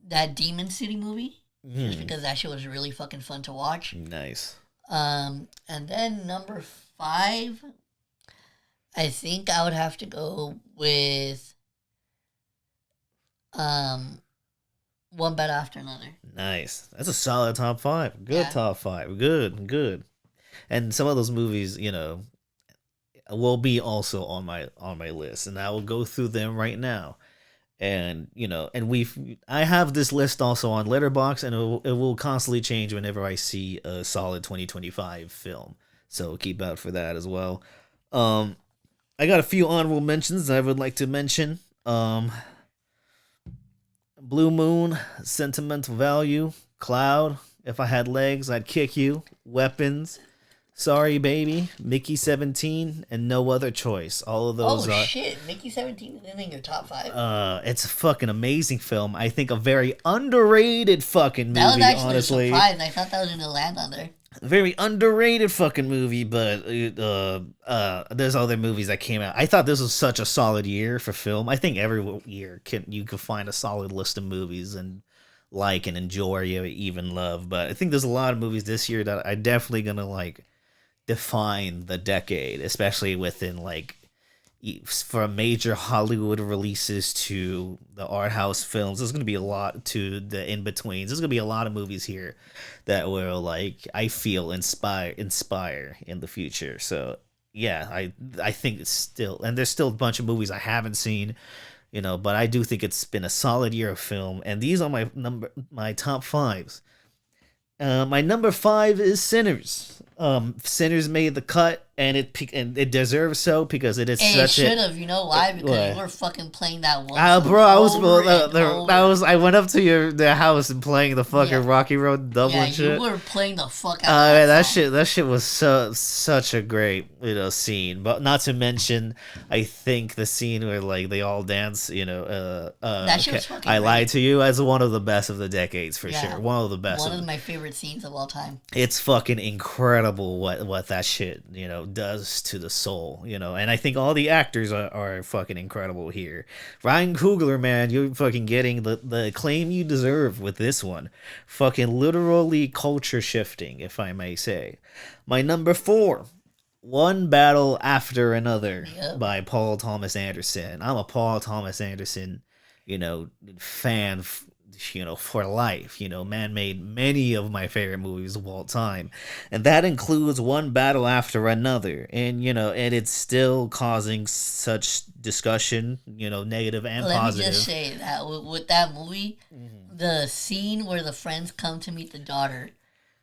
that Demon City movie, just because that shit was really fucking fun to watch. Nice. And then number 5, I think I would have to go with One Battle After Another. Nice. That's a solid top 5. Good top 5. Good. And some of those movies, will be also on my list, and I will go through them right now. And I have this list also on Letterboxd, and it will constantly change whenever I see a solid 2025 film. So keep out for that as well. I got a few honorable mentions I would like to mention. Blue Moon, Sentimental Value, Cloud, If I Had Legs, I'd Kick You, Weapons, Sorry Baby, Mickey 17, and No Other Choice. All of those are... Oh shit, Mickey 17 is in your top 5? It's a fucking amazing film. I think a very underrated fucking movie, honestly. That was actually a surprise. I thought that was going to land on there. Very underrated fucking movie, but there's other movies that came out. I thought this was such a solid year for film. I think every year you can find a solid list of movies and like and enjoy or even love. But I think there's a lot of movies this year that I definitely gonna like define the decade, especially within like from major Hollywood releases to the art house films. There's going to be a lot to the in-betweens. There's going to be a lot of movies here that will, like, I feel inspire in the future. So yeah, I think it's still, and there's still a bunch of movies I haven't seen, but I do think it's been a solid year of film, and these are my top 5s. My number five is Sinners. Sinners made the cut, and it deserves so because it is And it such a should have, you know why? Because what? you were fucking playing that one. bro, I was over and over. I went up to the house and playing the fucking Yeah. Rocky Road double Yeah, and shit. you were playing the fuck out Man, of that song. that shit was such a great scene. But not to mention, I think the scene where like they all dance, That shit was fucking I great. lied to you as one of the best of the decades for Yeah. sure. One of the best. One of my favorite scenes of all time. It's fucking incredible what that shit does to the soul, and I think all the actors are fucking incredible here. Ryan Coogler, man, you're fucking getting the acclaim you deserve with this one. Fucking literally culture shifting, if I may say. My number four, One Battle After Another Yep. by Paul Thomas Anderson. I'm a Paul Thomas Anderson, fan, for life. Man made many of my favorite movies of all time. And that includes One Battle After Another. And it's still causing such discussion, negative and Let positive. me just say that with that movie, the scene where the friends come to meet the daughter,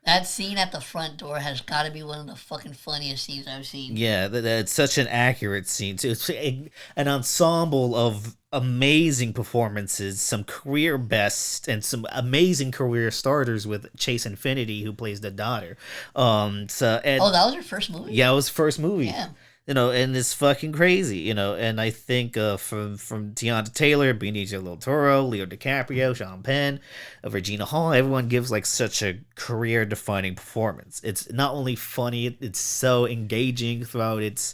that scene at the front door has got to be one of the fucking funniest scenes I've seen. Yeah, that's such an accurate scene too. It's an ensemble of amazing performances, some career bests, and some amazing career starters with Chase Infinity, who plays the daughter. Oh, that was your first movie? Yeah, it was first movie. Yeah. And it's fucking crazy, and I think from Tiana Taylor, Benicio del Toro, Leo DiCaprio, Sean Penn, Regina Hall, everyone gives like such a career-defining performance. It's not only funny, it's so engaging throughout its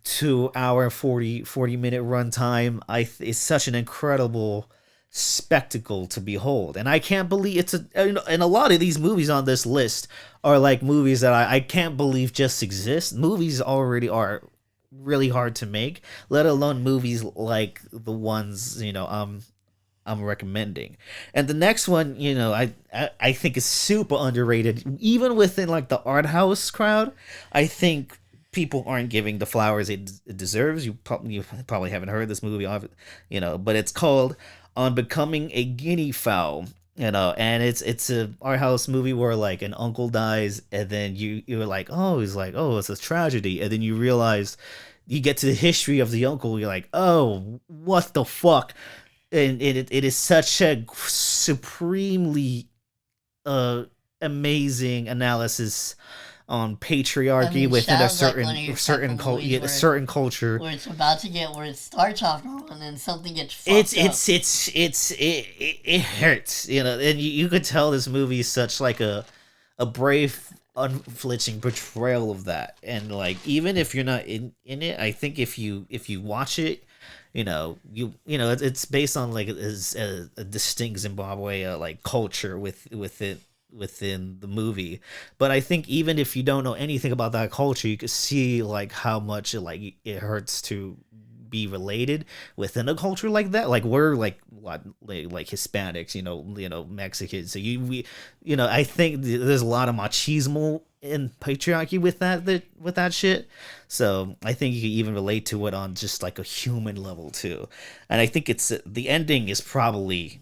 2 hour 40 minute runtime. It's such an incredible spectacle to behold, and I can't believe and a lot of these movies on this list are like movies that I can't believe just exist. Movies already are really hard to make, let alone movies like the ones I'm recommending. And the next one, I think is super underrated, even within like the art house crowd. I think people aren't giving the flowers it deserves. You probably haven't heard this movie, but it's called On Becoming a Guinea Fowl. And it's a art house movie where like an uncle dies, and then you're like, oh, he's like, oh, it's a tragedy, and then you realize, you get to the history of the uncle, you're like, oh, what the fuck. And it is such a supremely amazing analysis on patriarchy I mean, within a sounds like one of your certain type of movies where- certain culture. Where it's about to get, where it starts off normal and then something gets fucked It hurts, and you could tell this movie is such like a brave, unflinching portrayal of that. And like, even if you're not in it, I think if you watch it, it's based on like a distinct Zimbabwe like culture within the movie. But I think even if you don't know anything about that culture, you could see like how much it hurts to be related within a culture like that. Like, we're like Hispanics, Mexicans. So I think there's a lot of machismo and patriarchy with that shit. So I think you can even relate to it on just like a human level too. And I think the ending is probably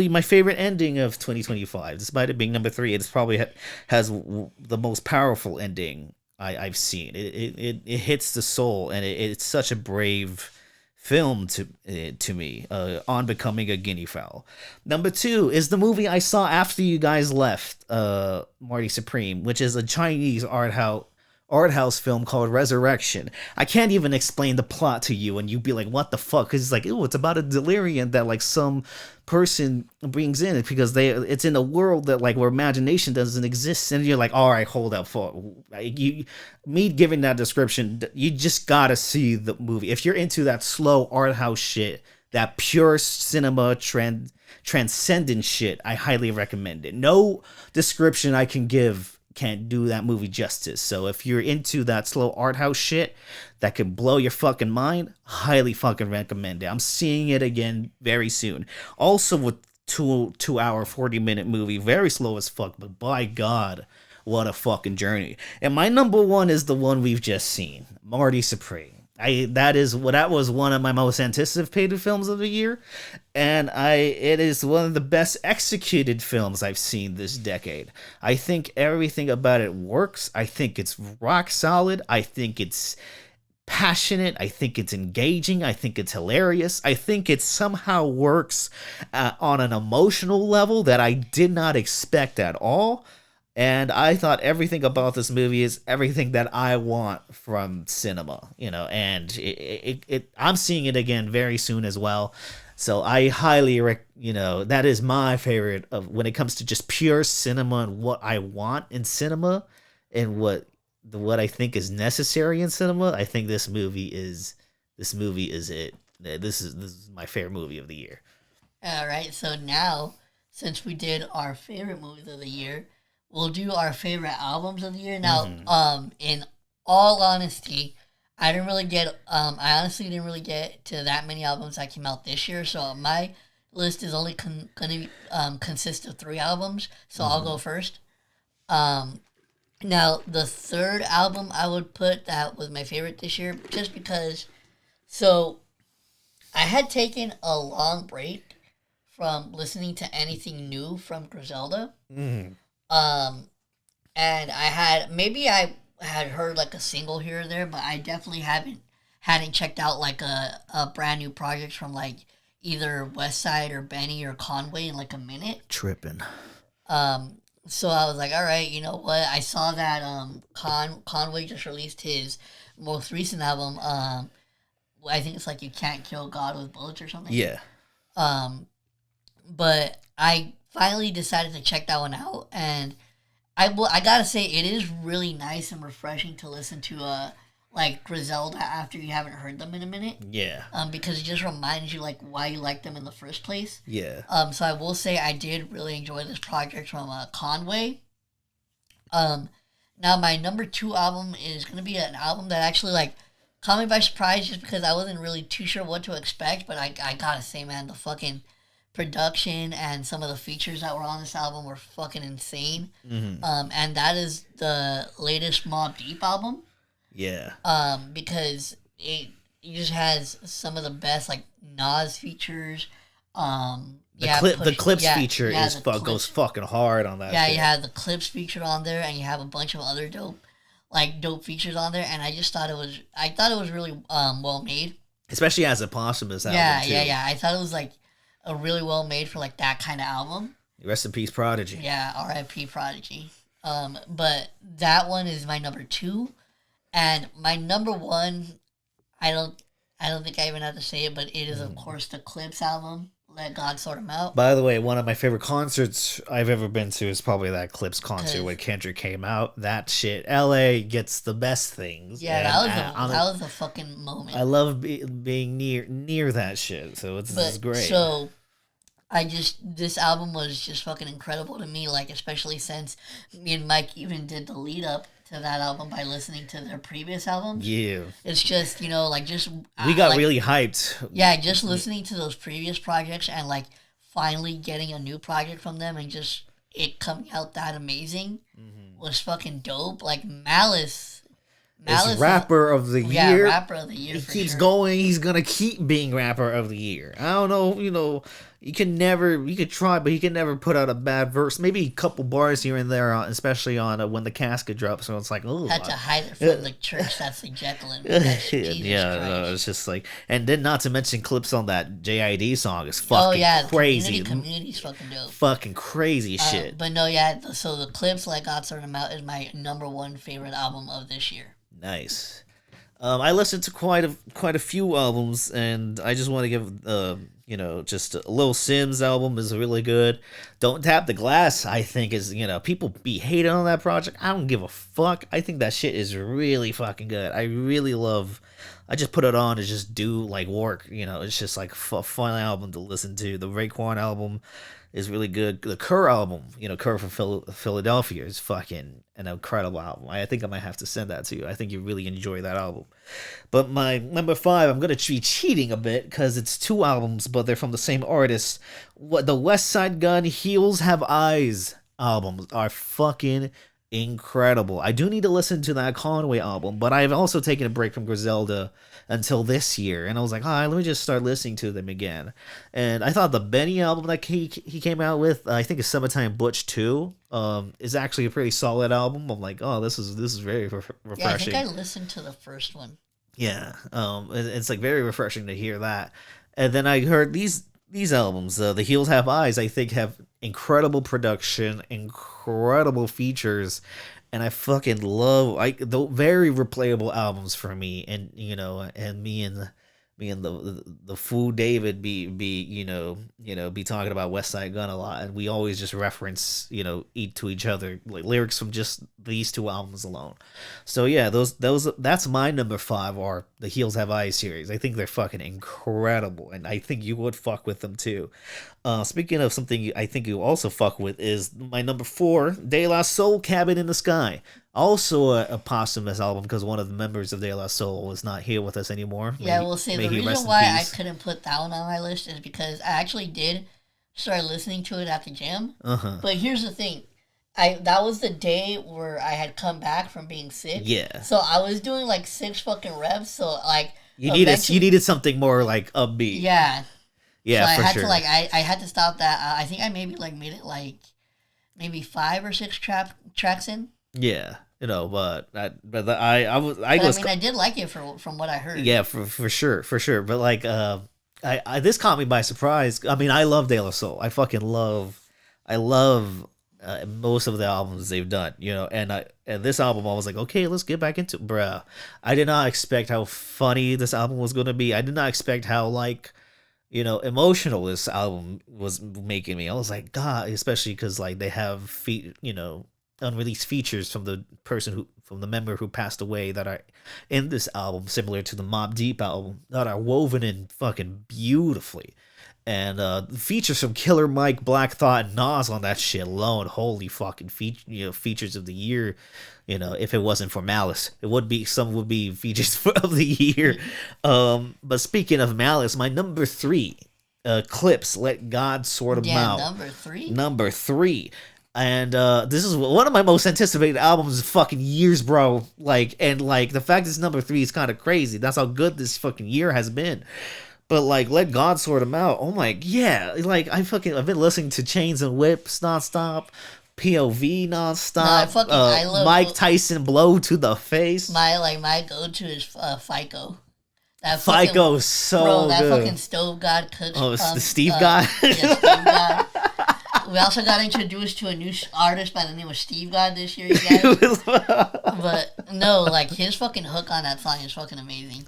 my favorite ending of 2025, despite it being number 3. It's probably has the most powerful ending I've seen. It hits the soul, and it's such a brave film to me. On Becoming a Guinea Fowl. Number 2 is the movie I saw after you guys left, Marty Supreme, which is a Chinese art house film called Resurrection. I can't even explain the plot to you, and you'd be like, what the fuck? Because it's like, oh, it's about a delirium that like some person brings in, because it's in a world that like where imagination doesn't exist. And you're like, all right, hold up, me giving that description, you just gotta see the movie. If you're into that slow art house shit, that pure cinema transcendent shit, I highly recommend it. No description I can give can't do that movie justice. So if you're into that slow art house shit that can blow your fucking mind, highly fucking recommend it. I'm seeing it again very soon. Also, with 2 hour 40 minute movie, very slow as fuck, but by God, what a fucking journey. And my number 1 is the one we've just seen, Marty Supreme. That was one of my most anticipated films of the year, and it is one of the best executed films I've seen this decade. I think everything about it works. I think it's rock solid. I think it's passionate. I think it's engaging. I think it's hilarious. I think it somehow works on an emotional level that I did not expect at all. And I thought everything about this movie is everything that I want from cinema, and I'm seeing it again very soon as well. So I highly, that is my favorite of when it comes to just pure cinema and what I want in cinema and what I think is necessary in cinema. I think this movie is it. This is my favorite movie of the year. All right. So now, since we did our favorite movies of the year, we'll do our favorite albums of the year. Now, in all honesty, I honestly didn't really get to that many albums that came out this year. So my list is only going to consist of 3 albums. So I'll go first. Now, the third album I would put that was my favorite this year, just because. So, I had taken a long break from listening to anything new from Griselda. And I had heard like a single here or there, but I definitely hadn't checked out like a brand new project from like either Westside or Benny or Conway in like a minute. Tripping. So I was like, all right, you know what? I saw that Conway just released his most recent album. I think it's like You Can't Kill God with Bullets or something. Yeah. But I finally decided to check that one out, and I gotta say it is really nice and refreshing to listen to like Griselda after you haven't heard them in a minute. Yeah. Because it just reminds you like why you like them in the first place. Yeah. So I will say I did really enjoy this project from Conway. Now my number 2 album is gonna be an album that actually like caught me by surprise just because I wasn't really too sure what to expect, but I gotta say, man, the fucking production and some of the features that were on this album were fucking insane. And that is the latest Mobb Deep album. Yeah. Because it just has some of the best like Nas features. The Clips feature goes fucking hard on that. Yeah, shit. you have the Clips featured on there, and you have a bunch of other dope features on there. And I just thought it was really well made. Especially as a posthumous album. Yeah. I thought it was like a really well made for like that kind of album. Rest in peace, Prodigy. Yeah, R.I.P. Prodigy. But that one is my number 2, and my number 1, I don't think I even have to say it, but it is of course the Clips album, Let God Sort 'Em Out. By the way, one of my favorite concerts I've ever been to is probably that Clips concert when Kendrick came out. That shit, LA gets the best things. Yeah, that was a fucking moment. I love being near that shit, so it's great. So, this album was just fucking incredible to me, like especially since me and Mike even did the lead up to that album by listening to their previous albums. Yeah. It's just, we got really hyped. Yeah, just listening to those previous projects and like finally getting a new project from them and just it coming out that amazing was fucking dope. Like Malice is rapper of the year. Yeah, rapper of the year. He keeps going. He's gonna keep being rapper of the year. I don't know. You could try, but he can never put out a bad verse. Maybe a couple bars here and there, especially on when the casket drops. So it's like, oh, had to hide it from the church. That's the Jekyll and Hyde. No, it's just like, and then not to mention clips on that JID song is fucking crazy. Community's fucking dope. Fucking crazy shit. But no, yeah. So the Clips, Let God Sort 'Em Out, is my number 1 favorite album of this year. Nice. I listened to quite a few albums, and I just want to give just a Lil Sims album is really good. Don't Tap the Glass, I think is people be hating on that project. I don't give a fuck. I think that shit is really fucking good. I just put it on to just do like work. It's just like a fun album to listen to. The Raekwon album is really good. The Kerr album, Kerr from Philadelphia is fucking an incredible album. I think I might have to send that to you. I think you really enjoy that album. But my number 5, I'm going to be cheating a bit because it's 2 albums, but they're from the same artist. The Westside Gunn Heels Have Eyes albums are fucking incredible. I do need to listen to that Conway album, but I've also taken a break from Griselda until this year, and I was like, let me just start listening to them again. And I thought the Benny album that he came out with, I think it's Summertime Butch 2, is actually a pretty solid album. I'm like, this is very refreshing. Yeah, I think I listened to the first one. Yeah, it's like very refreshing to hear that. And then I heard these albums, The Heels Have Eyes, I think have incredible production, incredible features, and I fucking love the very replayable albums for me. And and me and the fool David be talking about West Side Gun a lot, and we always just reference to each other like lyrics from just these two albums alone. So yeah, that's my number 5 are the Heels Have Eyes series. I think they're fucking incredible, and I think you would fuck with them too. Speaking of something I think you also fuck with is my number 4, De La Soul, Cabin in the Sky. Also a posthumous album because one of the members of De La Soul is not here with us anymore. Yeah, we'll see. The reason why I couldn't put that one on my list is because I actually did start listening to it at the gym. But here's the thing. That was the day where I had come back from being sick. Yeah. So I was doing like 6 fucking reps. So like you needed something more like upbeat. Yeah. Yeah, so for I had sure. to I had to stop that. I think I maybe made it like maybe 5 or 6 tracks in. Yeah, but I did like it from what I heard. Yeah, for sure. But like, I this caught me by surprise. I mean, I love De La Soul. I love most of the albums they've done. And this album, I was like, okay, let's get back into it, bruh. I did not expect how funny this album was gonna be. I did not expect how emotional this album was making me. I was like, God, especially because like they have unreleased features from the member who passed away that are in this album, similar to the Mobb Deep album, that are woven in fucking beautifully. And features from Killer Mike, Black Thought, and Nas on that shit alone. Holy fucking features of the year. If it wasn't for Malice, some would be features of the year. But speaking of Malice, my number 3, Clips, Let God Sort 'Em Out. Number 3. And this is one of my most anticipated albums in fucking years, bro. The fact it's number 3 is kind of crazy. That's how good this fucking year has been. But Let God Sort 'Em Out. Oh my, yeah. I've been listening to Chains and Whips nonstop, POV nonstop. I love Mike Tyson Blow to the Face. My go-to is FICO. FICO is so bro, that good. Fucking Stove God. The Steve God. Yeah, Steve God. We also got introduced to a new artist by the name of Steve God this year, you guys. But no, his fucking hook on that song is fucking amazing.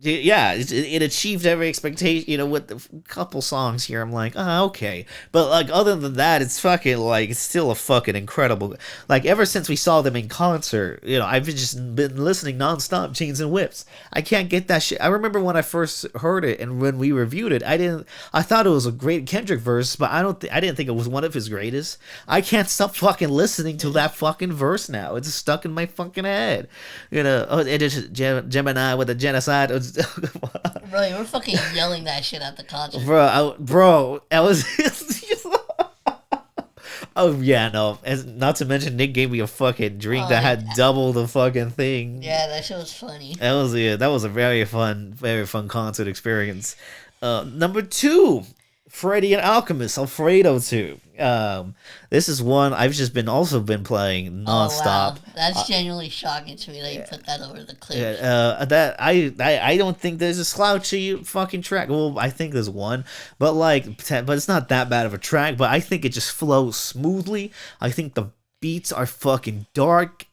Yeah, it achieved every expectation. With a couple songs here, I'm like, okay. But other than that, it's fucking it's still a fucking incredible. Ever since we saw them in concert, I've just been listening nonstop. Chains and Whips. I can't get that shit. I remember when I first heard it and when we reviewed it, I thought it was a great Kendrick verse, but I didn't think it was one of his greatest. I can't stop fucking listening to that fucking verse now. It's stuck in my fucking head. It is Gemini with a genocide. Bro, you were fucking yelling that shit at the concert. I was. Oh yeah, no. And not to mention, Nick gave me a fucking drink that had double the fucking thing. Yeah, that shit was funny. That was a very fun concert experience. Number 2, Freddie and Alchemist, Alfredo 2. This is one I've just been playing nonstop. Oh, wow. That's genuinely shocking to me that you put that over the Clips. That I don't think there's a slouchy fucking track. Well, I think there's one, but it's not that bad of a track. But I think it just flows smoothly. I think the beats are fucking dark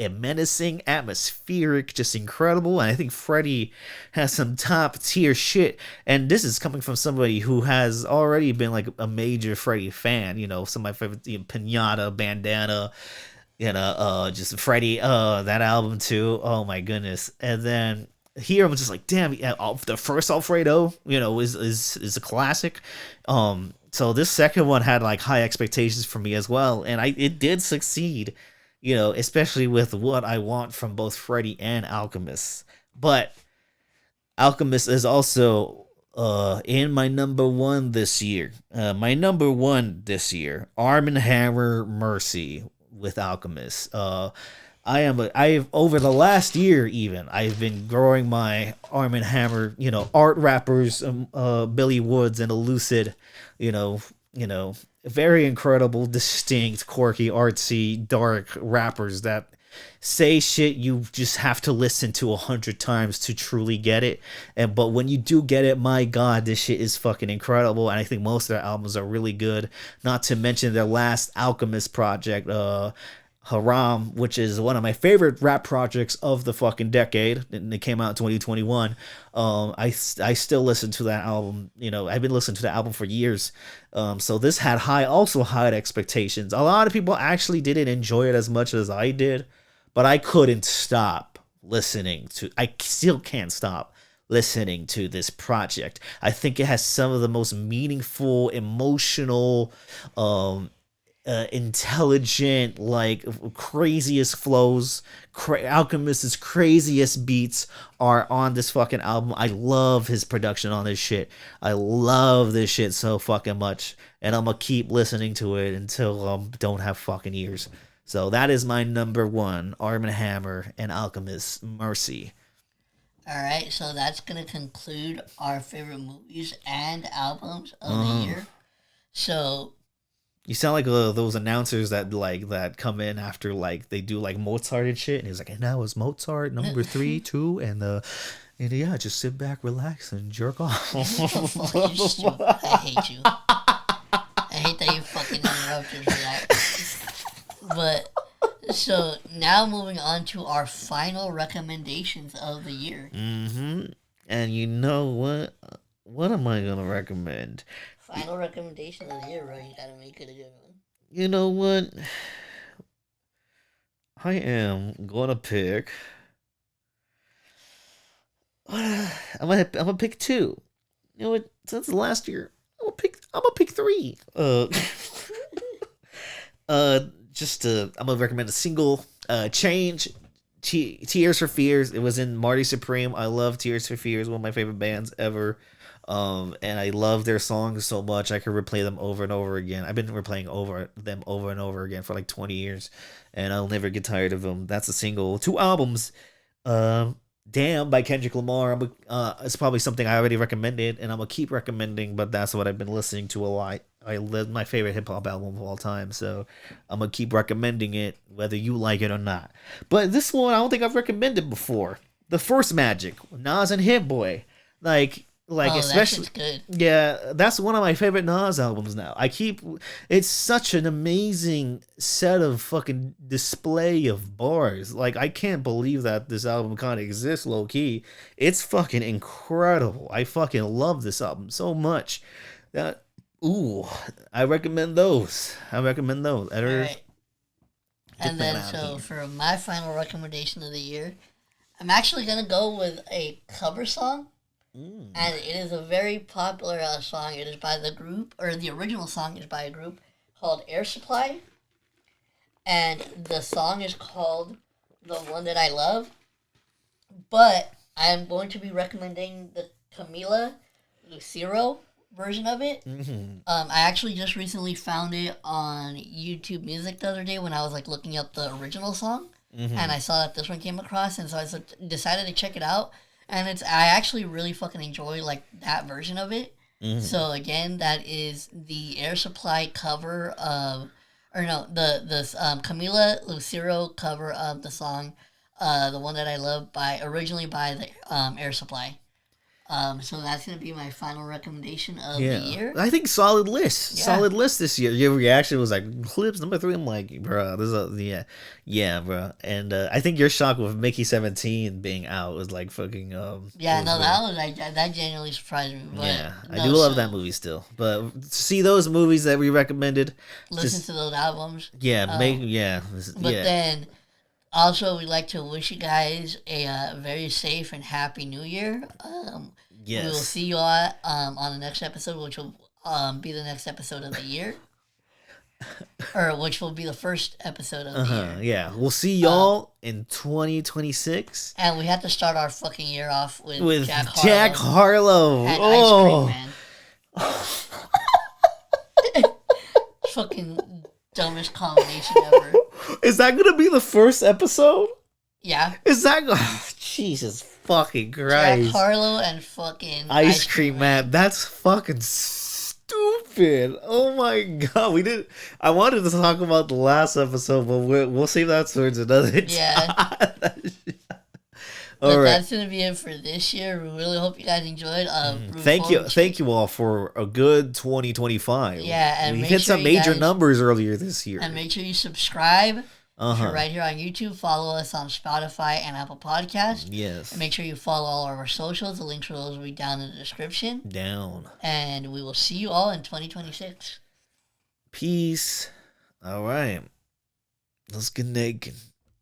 and menacing, atmospheric, just incredible. And I think Freddie has some top tier shit. And this is coming from somebody who has already been a major Freddie fan. Some of my favorite, Pinata, Bandana, just Freddie, that album too. Oh my goodness. And then here I'm just like, damn, the first Alfredo, is a classic. So this second one had high expectations for me as well, and it did succeed. Especially with what I want from both Freddie and Alchemist. But Alchemist is also In my number one this year, Arm and Hammer Mercy with Alchemist. I've over the last year even I've been growing my Arm and Hammer, art rappers, Billy Woods and Elucid, you know, very incredible, distinct, quirky, artsy, dark rappers that say shit you just have to listen to 100 times to truly get it. And but when you do get it, my god, this shit is fucking incredible. And I think most of their albums are really good. Not to mention their last Alchemist project, Haram, which is one of my favorite rap projects of the fucking decade, and it came out in 2021. I still listen to that album. I've been listening to the album for years. So this had high expectations. A lot of people actually didn't enjoy it as much as I did, but I couldn't stop listening to. I still can't stop listening to this project. I think it has some of the most meaningful, emotional, intelligent, like craziest flows. Alchemist's craziest beats are on this fucking album. I love his production on this shit. I love this shit so fucking much, and I'm gonna keep listening to it until don't have fucking ears. So that is my number one, Arm and Hammer and Alchemist Mercy. All right, so that's gonna conclude our favorite movies and albums of the year. So you sound like those announcers that come in after they do Mozart and shit, and he's like, and that was Mozart number 3, 2, and yeah, just sit back, relax, and jerk off. I hate you. I hate that you fucking interrupted for that. But so now moving on to our final recommendations of the year. Mm-hmm. And you know what? What am I gonna recommend? Final recommendation of the year, bro. You gotta make it a good one. You know what? I am gonna pick. I'm gonna pick two. You know what? Since last year, I'm gonna pick three. I'm gonna recommend a single. Change. Tears for Fears. It was in Marty Supreme. I love Tears for Fears. One of my favorite bands ever. And I love their songs so much I could replay them over and over again. I've been replaying them over and over again for like 20 years, and I'll never get tired of them. That's a single. 2 albums. Damn by Kendrick Lamar. It's probably something I already recommended, and I'm gonna keep recommending. But that's what I've been listening to a lot. My favorite hip hop album of all time, so I'm gonna keep recommending it, whether you like it or not. But this one, I don't think I've recommended before. The First Magic, Nas and Hit Boy, especially good. Yeah, that's one of my favorite Nas albums now. It's such an amazing set of fucking display of bars. I can't believe that this album kind of exists low key. It's fucking incredible. I fucking love this album so much. I recommend those. All right. And then so for my final recommendation of the year, I'm actually gonna go with a cover song. And it is a very popular song. It is by the group, or the original song is by a group called Air Supply. And the song is called The One That I Love. But I am going to be recommending the Camila Lucero version of it. Mm-hmm. I actually just recently found it on YouTube Music the other day when I was looking up the original song. Mm-hmm. And I saw that this one came across, and so I decided to check it out. And I actually really fucking enjoy that version of it. Mm-hmm. So again, that is the Air Supply cover of, Camila Lucero cover of the song, The One That I Love originally by the Air Supply. So that's gonna be my final recommendation of the year. I think solid list. Solid list this year. Your reaction was Clips number 3. I'm like, bro, this is bro. And I think your shock with Mickey 17 being out was fucking that genuinely surprised me. But I do love that movie still. But to see those movies that we recommended, listen to those albums. But then also, we'd like to wish you guys a very safe and happy New Year. Yes. We will see you all on the next episode, which will be the next episode of the year. or which will be the first episode of the year. Yeah. We'll see y'all in 2026 And we have to start our fucking year off with, with Jack Harlow Harlow. and Oh, Ice Cream Man. Fucking dumbest combination ever. is that gonna be the first episode? Yeah. Is that Jesus fucking Jack Christ? Harlow and fucking Ice Cream Man. That's fucking stupid. Oh my god, we did. I wanted to talk about the last episode, but we'll save that towards another time. Yeah. All But right. that's gonna be it for this year. We really hope you guys enjoyed. Thank you all for a good 2025. Yeah, and we make hit sure some you major guys- numbers earlier this year. And make sure you subscribe. If you're Uh-huh. right here on YouTube, follow us on Spotify and Apple Podcasts. Yes. And make sure you follow all of our socials. The links for those will be down in the description. Down. And we will see you all in 2026. Peace. All right. Let's get naked.